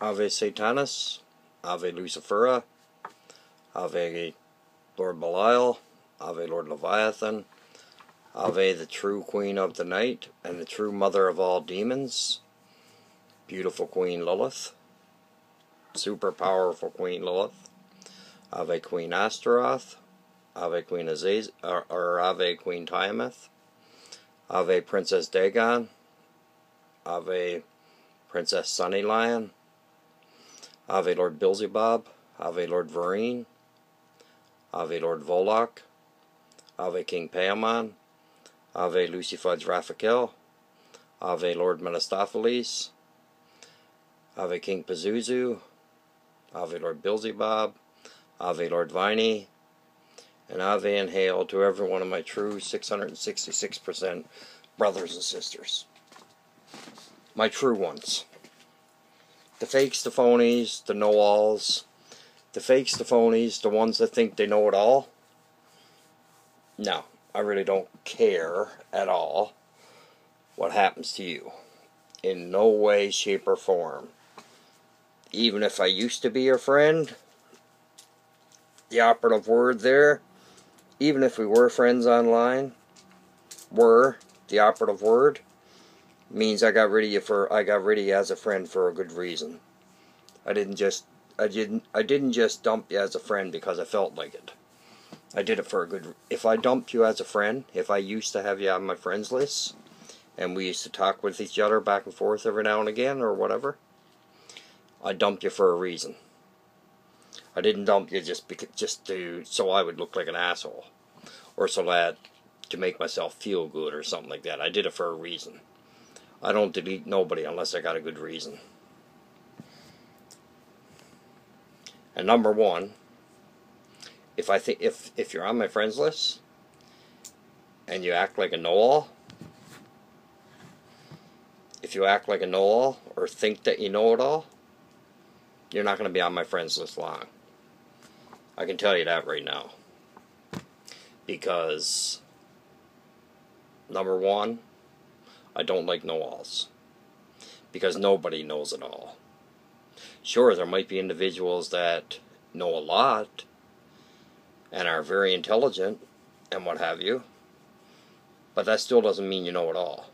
Ave Satanis, Ave Lucifera, Ave Lord Belial, Ave Lord Leviathan, Ave the true Queen of the Night, and the true Mother of all demons, beautiful Queen Lilith, super powerful Queen Lilith, Ave Queen Astaroth, Ave Queen Azazel, or Ave Queen Tiamat, Ave Princess Dagon, Ave Princess Sunny Lion, Ave Lord Beelzebub, Ave Lord Varine, Ave Lord Volok, Ave King Paimon, Ave Lucifudge Raphael, Ave Lord Menestopheles, Ave King Pazuzu, Ave Lord Beelzebub, Ave Lord Viney, and Ave and hail to every one of my true 666% brothers and sisters. My true ones. The fakes, the phonies, the know-alls. The fakes, the phonies, the ones that think they know it all. No, I really don't care at all what happens to you. In no way, shape, or form. Even if I used to be your friend, the operative word there, even if we were friends online, the operative word, means I got rid of you as a friend for a good reason. I didn't just dump you as a friend because I felt like it. I did it for a good. If I dumped you as a friend, if I used to have you on my friends list, and we used to talk with each other back and forth every now and again or whatever, I dumped you for a reason. I didn't dump you so I would look like an asshole, or to make myself feel good or something like that. I did it for a reason. I don't delete nobody unless I got a good reason. And number one, if you're on my friends list and you act like a know-all, if you act like a know-all or think that you know it all, you're not going to be on my friends list long. I can tell you that right now. Because number one, I don't like know-alls. Because nobody knows it all. Sure, there might be individuals that know a lot and are very intelligent and what have you, but that still doesn't mean you know it all.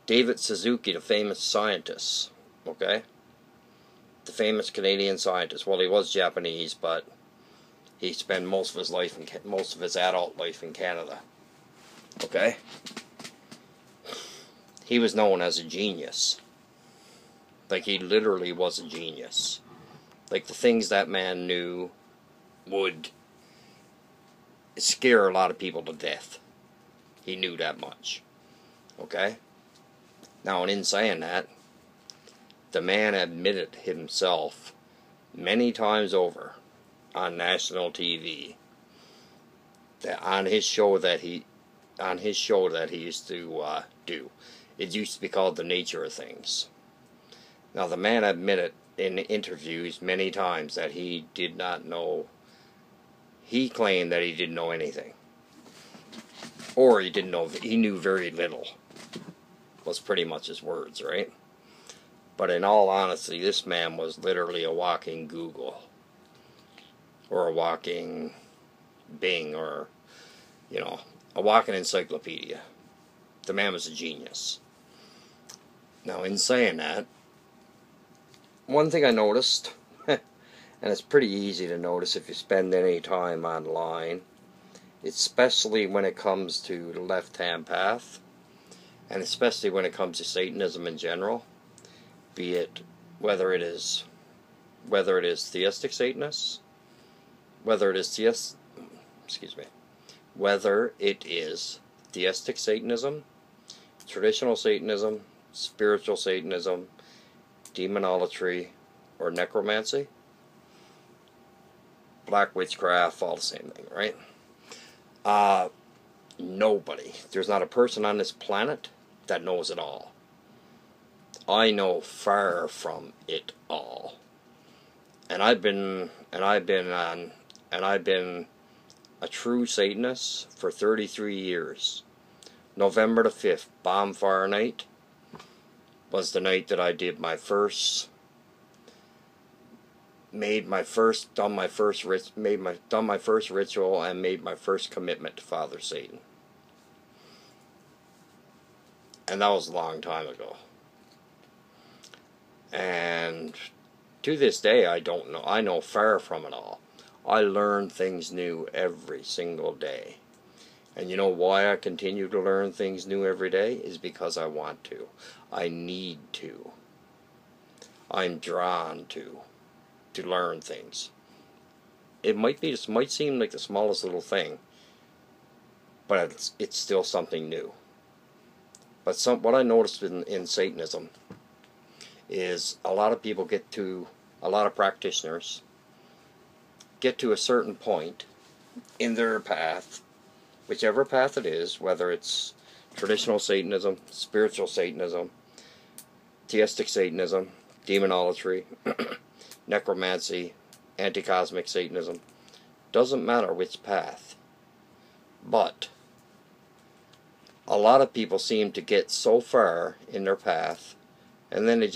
David Suzuki, the famous scientist, okay? The famous Canadian scientist. Well, he was Japanese, but he spent most of his adult life in Canada. Okay? He was known as a genius. Like, he literally was a genius. Like, the things that man knew would scare a lot of people to death. He knew that much. Okay? Now, and in saying that, the man admitted himself many times over on national TV that on his show that he used to do. It used to be called The Nature of Things. Now, the man admitted in interviews many times that he did not know. He claimed that he didn't know anything, or he knew very little. Was pretty much his words, right? But in all honesty, this man was literally a walking Google, or a walking Bing, or, a walking encyclopedia. The man was a genius. Now, in saying that, one thing I noticed, and it's pretty easy to notice if you spend any time online, especially when it comes to the left-hand path, and especially when it comes to Satanism in general, be it whether it is theistic Satanists, whether it is theistic Satanism, traditional Satanism, spiritual Satanism, Demonolatry, or Necromancy, black witchcraft, all the same thing, right? Nobody. There's not a person on this planet that knows it all. I know far from it all. And I've been a true Satanist for 33 years. November the 5th, bonfire night, was the night that I did my first, done my first ritual and made my first commitment to Father Satan. And that was a long time ago. And to this day, I don't know. I know far from it all. I learn things new every single day. And you know why I continue to learn things new every day? Is because I want to. I need to. I'm drawn to learn things. It might seem like the smallest little thing, but it's still something new. But what I noticed in Satanism is a lot of practitioners get to a certain point in their path, whichever path it is, whether it's traditional Satanism, spiritual Satanism, Theistic Satanism, Demonolatry, Necromancy, Anti-Cosmic Satanism, doesn't matter which path. But a lot of people seem to get so far in their path, and then they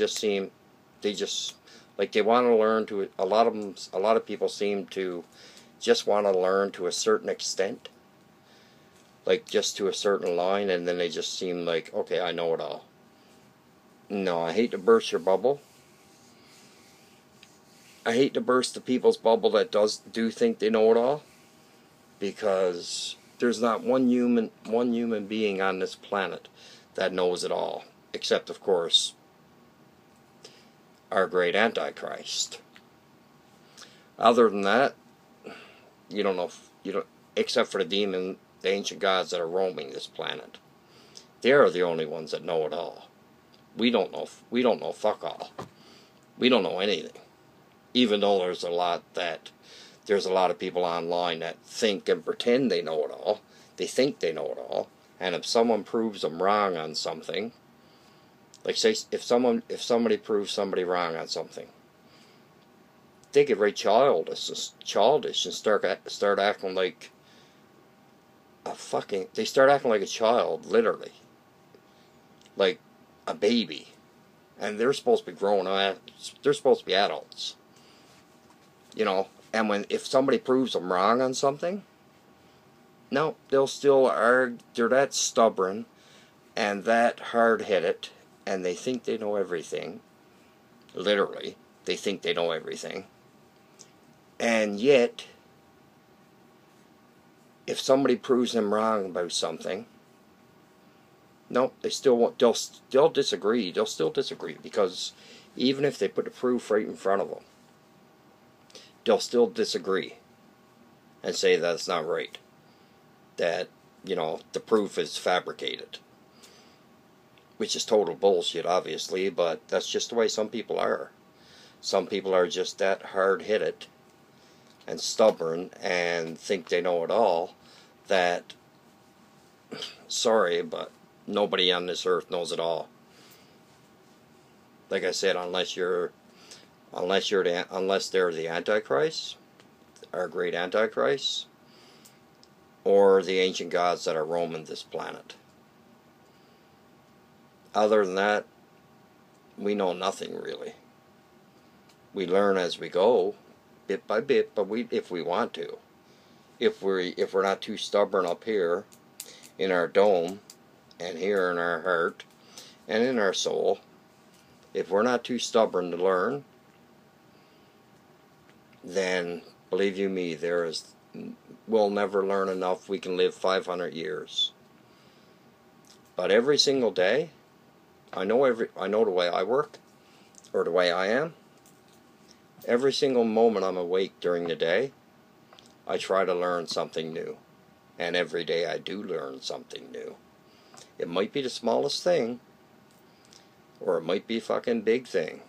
want to learn to, a lot of people seem to just want to learn to a certain extent, like just to a certain line, and then they just seem like, okay, I know it all. No, I hate to burst your bubble. I hate to burst the people's bubble that do think they know it all, because there's not one human being on this planet that knows it all, except of course our great Antichrist. Other than that, you don't know, except for the ancient gods that are roaming this planet. They are the only ones that know it all. We don't know fuck all. We don't know anything. Even though there's a lot of people online that think and pretend they know it all. They think they know it all. And if someone proves them wrong on something, like say if somebody proves somebody wrong on something, they get very childish and start acting like they start acting like a child, literally, like a baby, and they're supposed to be they're supposed to be adults, and if somebody proves them wrong on something, no, they'll still argue. They're that stubborn and that hard-headed, and they think they know everything. Literally, they think they know everything. And yet, if somebody proves them wrong about something, no, they'll disagree. They'll still disagree, because even if they put the proof right in front of them, they'll still disagree and say that it's not right. That, the proof is fabricated. Which is total bullshit, obviously, but that's just the way some people are. Some people are just that hard-headed and stubborn and think they know it all, that, sorry, but nobody on this earth knows it all. Like I said, unless they're the Antichrist, our great Antichrist, or the ancient gods that are roaming this planet. Other than that, we know nothing really. We learn as we go, bit by bit, but if we want to. If we're not too stubborn up here in our dome, and here in our heart, and in our soul, if we're not too stubborn to learn, then believe you me, we'll never learn enough. We can live 500 years. But every single day, I know the way I work, or the way I am. Every single moment I'm awake during the day, I try to learn something new. And every day I do learn something new. It might be the smallest thing, or it might be a fucking big thing.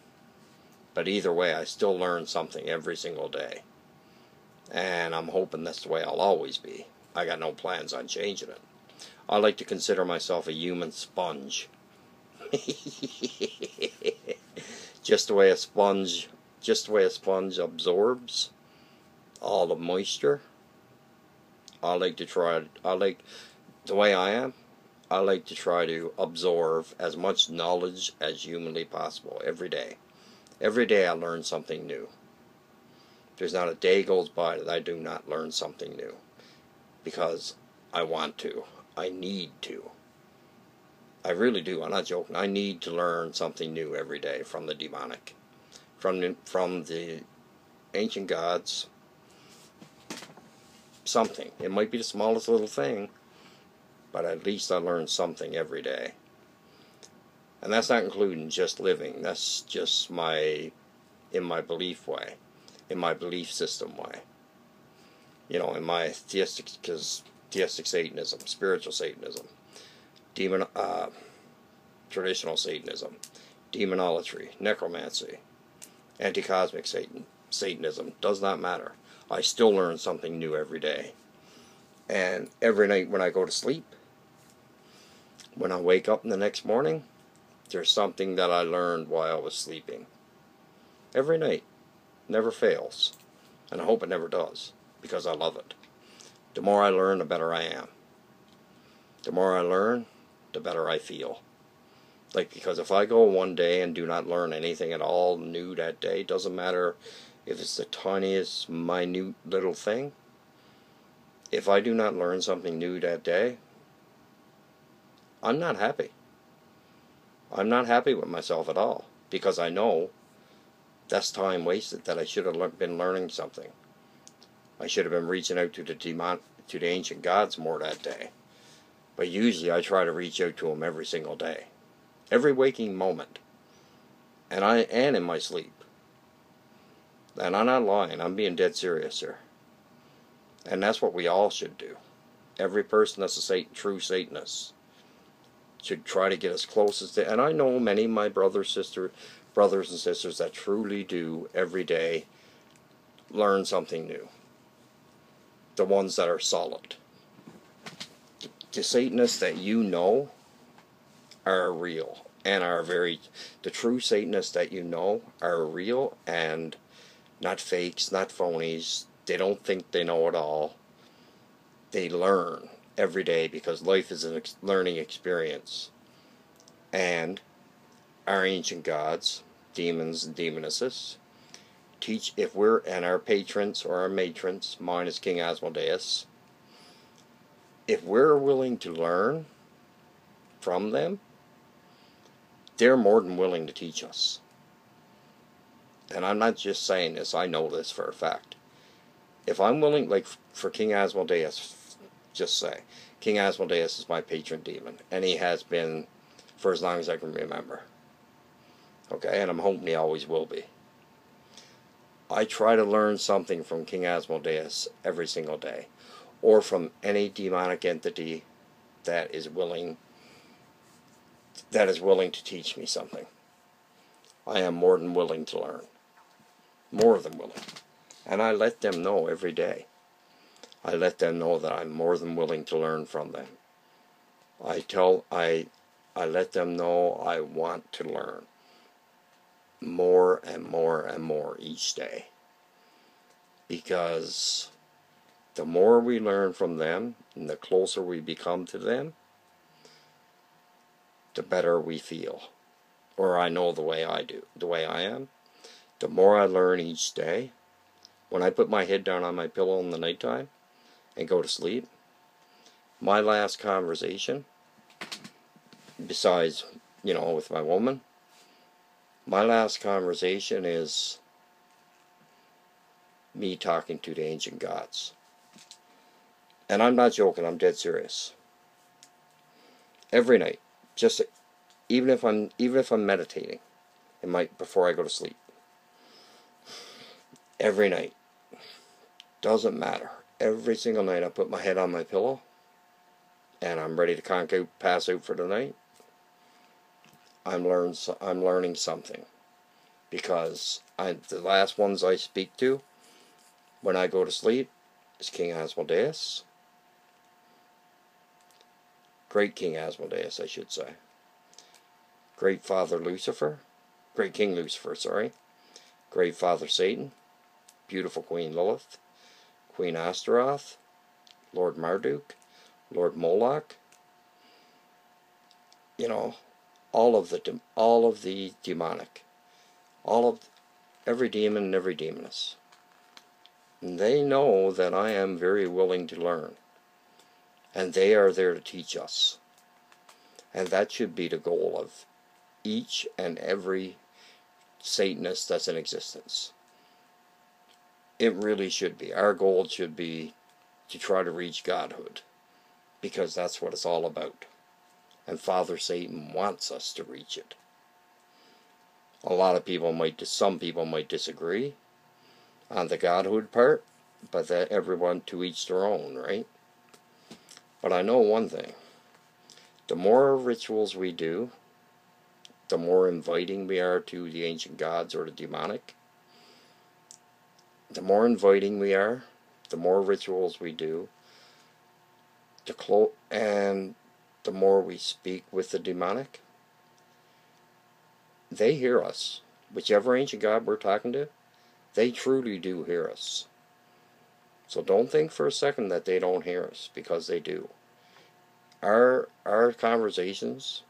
But either way, I still learn something every single day. And I'm hoping that's the way I'll always be. I got no plans on changing it. I like to consider myself a human sponge. Just the way a sponge absorbs all the moisture. The way I am, I like to try to absorb as much knowledge as humanly possible every day. Every day I learn something new. There's not a day goes by that I do not learn something new. Because I want to. I need to. I really do. I'm not joking. I need to learn something new every day from the demonic. From the ancient gods. Something. It might be the smallest little thing. But at least I learn something every day. And that's not including just living. That's just in my belief way. In my belief system way. You know, in my theistic Satanism, spiritual Satanism, traditional Satanism, Demonolatry, Necromancy, anti-cosmic Satanism, does not matter. I still learn something new every day. And every night when I go to sleep, when I wake up in the next morning, there's something that I learned while I was sleeping. Every night. Never fails. And I hope it never does. Because I love it. The more I learn, the better I am. The more I learn, the better I feel. Like, because if I go one day and do not learn anything at all new that day, doesn't matter if it's the tiniest, minute little thing. If I do not learn something new that day, I'm not happy. I'm not happy with myself at all. Because I know that's time wasted, that I should have been learning something. I should have been reaching out to the ancient gods more that day. But usually I try to reach out to them every single day. Every waking moment. And in my sleep. And I'm not lying. I'm being dead serious here. And that's what we all should do. Every person that's a true Satanist should try to get as close as they... And I know many of my brothers and sisters that truly do every day learn something new. The ones that are solid. The Satanists that you know are real and are the true Satanists that you know are real and not fakes, not phonies. They don't think they know it all. They learn every day because life is a learning experience. And our ancient gods, demons and demonesses, teach, and our patrons or our matrons, mine is King Asmodeus, if we're willing to learn from them, they're more than willing to teach us. And I'm not just saying this, I know this for a fact. If I'm willing, like for King Asmodeus, just say, King Asmodeus is my patron demon, and he has been for as long as I can remember. Okay, and I'm hoping he always will be. I try to learn something from King Asmodeus every single day, or from any demonic entity that is willing to teach me something. I am more than willing to learn. More than willing. And I let them know every day. I let them know that I'm more than willing to learn from them. I let them know I want to learn more and more and more each day. Because the more we learn from them, and the closer we become to them, the better we feel. Or I know the way I do, the way I am. The more I learn each day, when I put my head down on my pillow in the nighttime and go to sleep, my last conversation, besides, with my woman, my last conversation is me talking to the ancient gods. And I'm not joking, I'm dead serious. Every night, just even if I'm meditating, before I go to sleep. Every night. Doesn't matter. Every single night I put my head on my pillow and I'm ready to pass out for the night. I'm learning something. Because the last ones I speak to when I go to sleep is King Asmodeus. Great King Asmodeus, I should say. Great Father Lucifer. Great King Lucifer, sorry. Great Father Satan. Beautiful Queen Lilith. Queen Astaroth. Lord Marduk. Lord Moloch. you know, all of the demonic, every demon and every demoness. And they know that I am very willing to learn, and they are there to teach us. And that should be the goal of each and every Satanist that's in existence. It really should be. Our goal should be to try to reach godhood, because that's what it's all about. And Father Satan wants us to reach it. Some people might disagree on the godhood part, but that everyone to each their own, right? But I know one thing. The more rituals we do, the more inviting we are to the ancient gods or the demonic. The more inviting we are, the more rituals we do, and the more we speak with the demonic, they hear us. Whichever ancient god we're talking to, they truly do hear us. So don't think for a second that they don't hear us, because they do. Our conversations,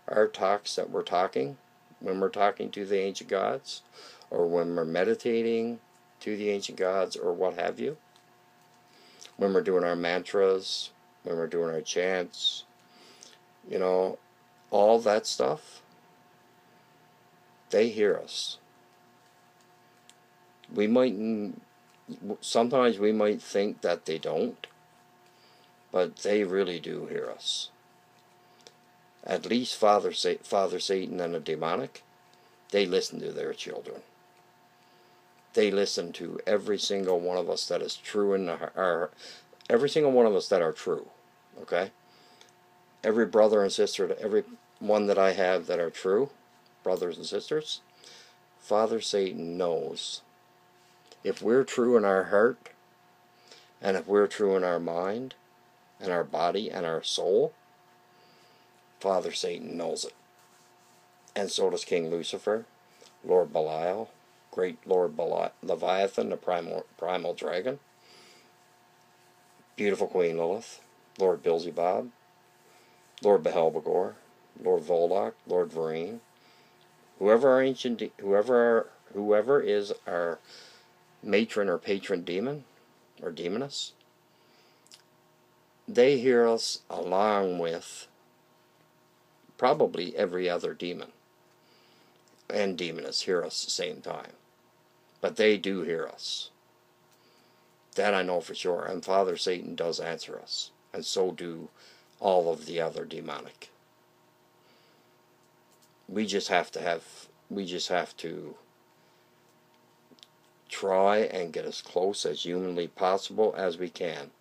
our talks that we're talking, when we're talking to the ancient gods, or when we're meditating to the ancient gods, or what have you, when we're doing our mantras, when we're doing our chants, you know, all that stuff, they hear us. Sometimes we might think that they don't, but they really do hear us. At least Father Satan and the demonic, they listen to their children. They listen to every single one of us that is true every single one of us that are true, okay? Every brother and sister, every one that I have that are true, brothers and sisters, Father Satan knows. If we're true in our heart, and if we're true in our mind, and our body, and our soul, Father Satan knows it. And so does King Lucifer, Lord Belial, Great Lord Leviathan, the primal dragon, beautiful Queen Lilith, Lord Beelzebub, Lord Behelbegor, Lord Volok, Lord Varine, whoever is our matron or patron demon or demoness, they hear us along with probably every other demon and demoness hear us at the same time. But they do hear us. That I know for sure. And Father Satan does answer us. And so do all of the other demonic. We just have to try and get as close as humanly possible as we can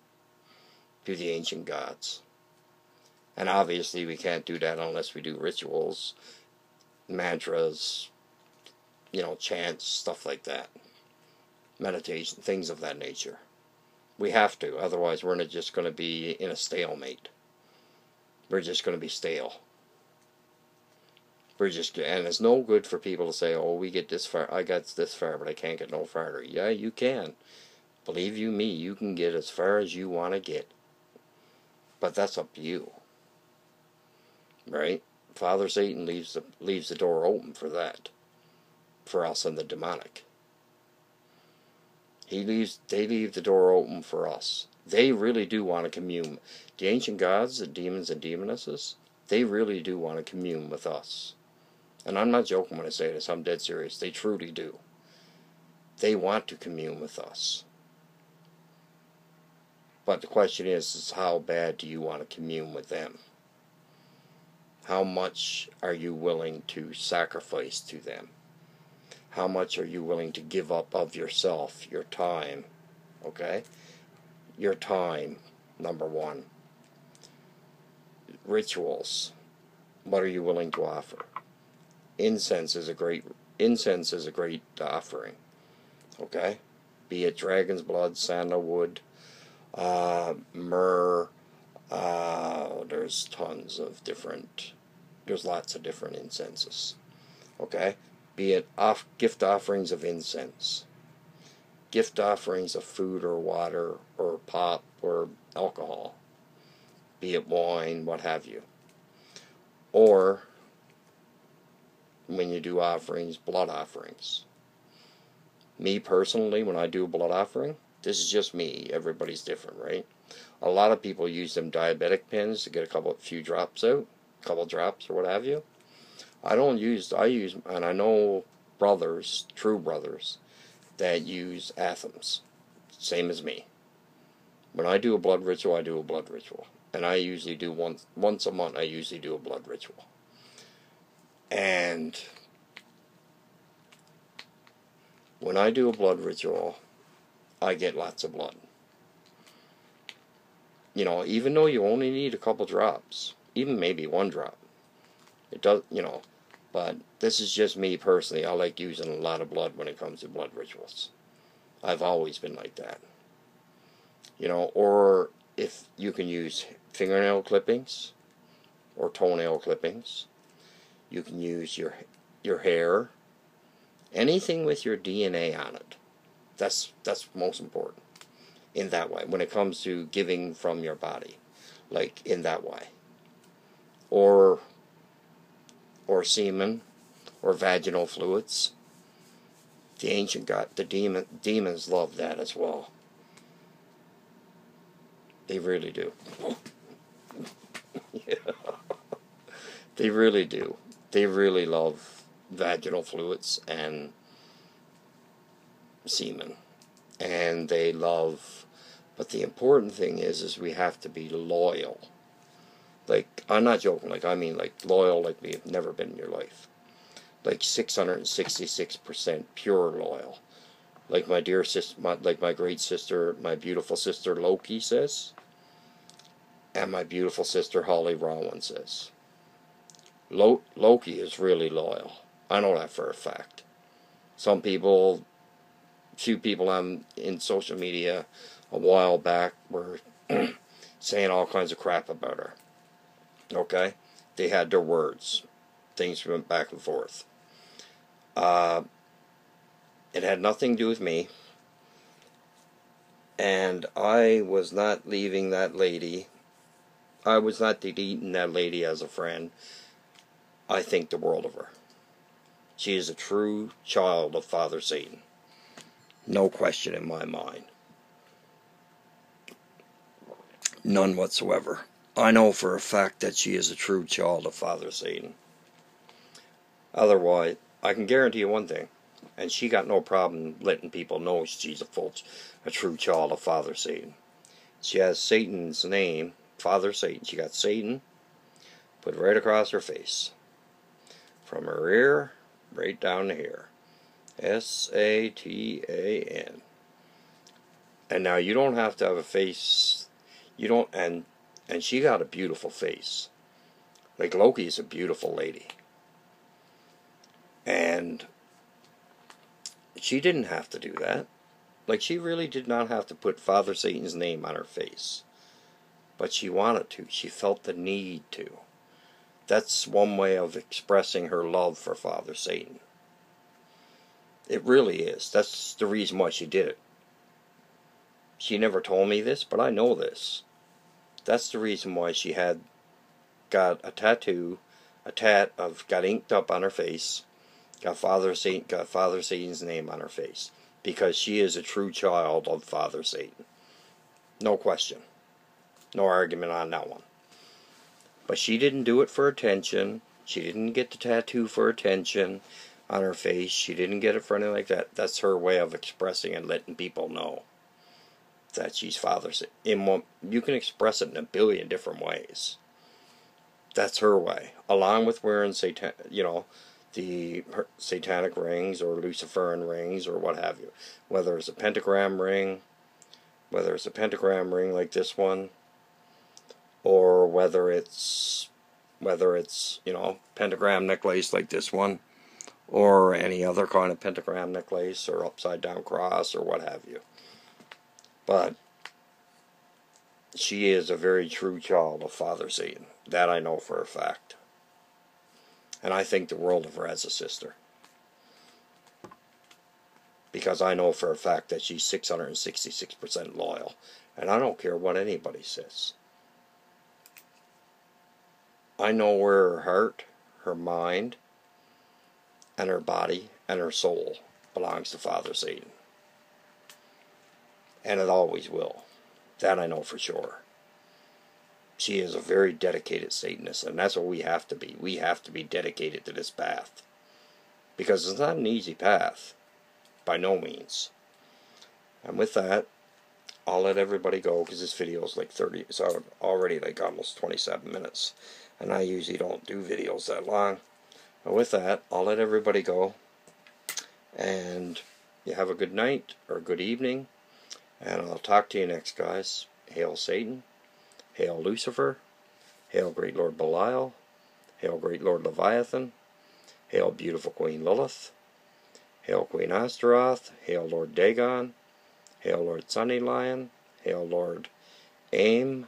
to the ancient gods. And obviously we can't do that unless we do rituals, mantras, you know, chants, stuff like that. Meditation, things of that nature. We have to, otherwise we're just going to be in a stalemate. We're just going to be stale. And it's no good for people to say, oh, we get this far, I got this far, but I can't get no farther. Yeah, you can. Believe you me, you can get as far as you want to get. But that's up to you. Right? Father Satan leaves the door open for that. For us and the demonic. They leave the door open for us. They really do want to commune. The ancient gods, the demons and demonesses, they really do want to commune with us. And I'm not joking when I say this, I'm dead serious. They truly do. They want to commune with us. But the question is how bad do you want to commune with them? How much are you willing to sacrifice to them? How much are you willing to give up of yourself, your time, okay? Your time, number one. Rituals. What are you willing to offer? Incense is a great offering, okay? Be it dragon's blood, sandalwood, myrrh, there's lots of different incenses, okay? Be it gift offerings of incense, gift offerings of food or water or pop or alcohol, be it wine, what have you. or when you do offerings, blood offerings. Me personally, when I do a blood offering, this is just me. Everybody's different, right? A lot of people use them diabetic pins to get a few drops out, a couple drops or what have you. I use, and I know brothers, true brothers, that use atoms, same as me. When I do a blood ritual, I do a blood ritual. And I usually do once a month, I usually do a blood ritual. And when I do a blood ritual, I get lots of blood. You know, even though you only need a couple drops, even maybe one drop, it does, you know, but this is just me personally. I like using a lot of blood when it comes to blood rituals. I've always been like that. You know, or if you can use fingernail clippings or toenail clippings, you can use your hair, anything with your DNA on it. That's most important in that way when it comes to giving from your body, like in that way, or semen, or vaginal fluids. The ancient demons love that as well. They really do. Yeah. They really do. They really love vaginal fluids and semen. And they love, but the important thing is we have to be loyal. Like, I'm not joking, like, I mean, like, loyal like we've never been in your life. Like, 666% pure loyal. Like my dear sister, like my great sister, my beautiful sister Loki says, and my beautiful sister Holly Rowan says. Loki is really loyal. I know that for a fact. Few people on in social media a while back were saying all kinds of crap about her. Okay? They had their words. Things went back and forth. It had nothing to do with me. And I was not leaving that lady. I was not deleting that lady as a friend. I think the world of her. She is a true child of Father Satan. No question in my mind. None whatsoever. I know for a fact that she is a true child of Father Satan. Otherwise, I can guarantee you one thing. And she got no problem letting people know she's a true child of Father Satan. She has Satan's name, Father Satan. She got Satan put right across her face. From her ear, right down to here. Satan. And now you don't have to have a face. You don't, and she got a beautiful face. Like Loki is a beautiful lady. And she didn't have to do that. Like, she really did not have to put Father Satan's name on her face. But she wanted to. She felt the need to. That's one way of expressing her love for Father Satan. It really is. That's the reason why she did it. She never told me this, but I know this. That's the reason why she got a tattoo, got inked up on her face, got Father Satan's name on her face. Because she is a true child of Father Satan. No question. No argument on that one. But she didn't do it for attention. She didn't get the tattoo for attention on her face. She didn't get it for anything like that. That's her way of expressing and letting people know that she's Father Satan. You can express it in a billion different ways. That's her way. Along with wearing the satanic rings or Luciferian rings or what have you. Whether it's a pentagram ring like this one, or whether it's pentagram necklace like this one, or any other kind of pentagram necklace or upside down cross or what have you. But she is a very true child of Father Satan. That I know for a fact. And I think the world of her as a sister. Because I know for a fact that she's 666% loyal. And I don't care what anybody says. I know where her heart, her mind, and her body, and her soul belongs to Father Satan. And it always will. That I know for sure. She is a very dedicated Satanist, and that's what we have to be. We have to be dedicated to this path. Because it's not an easy path. By no means. And with that, I'll let everybody go, because this video is like 30, it's already like almost 27 minutes. And I usually don't do videos that long. But with that, I'll let everybody go. And you have a good night, or a good evening. And I'll talk to you next, guys. Hail Satan. Hail Lucifer. Hail Great Lord Belial. Hail Great Lord Leviathan. Hail Beautiful Queen Lilith. Hail Queen Astaroth. Hail Lord Dagon. Hail Lord Sunny Lion. Hail Lord Aim.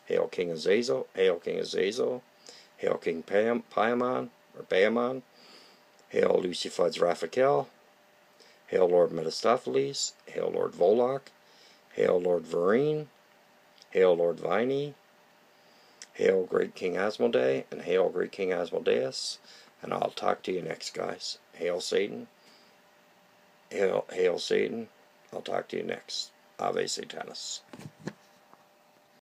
Hail King Azazel. Hail King Azazel. Hail King Paimon. Hail Lucifud's Raphael. Hail Lord Mephistopheles. Hail Lord Volok. Hail Lord Vereen. Hail Lord Viney. Hail Great King Asmodee. And hail Great King Asmodeus. And I'll talk to you next, guys. Hail Satan. Hail Satan. I'll talk to you next. Ave Satanis.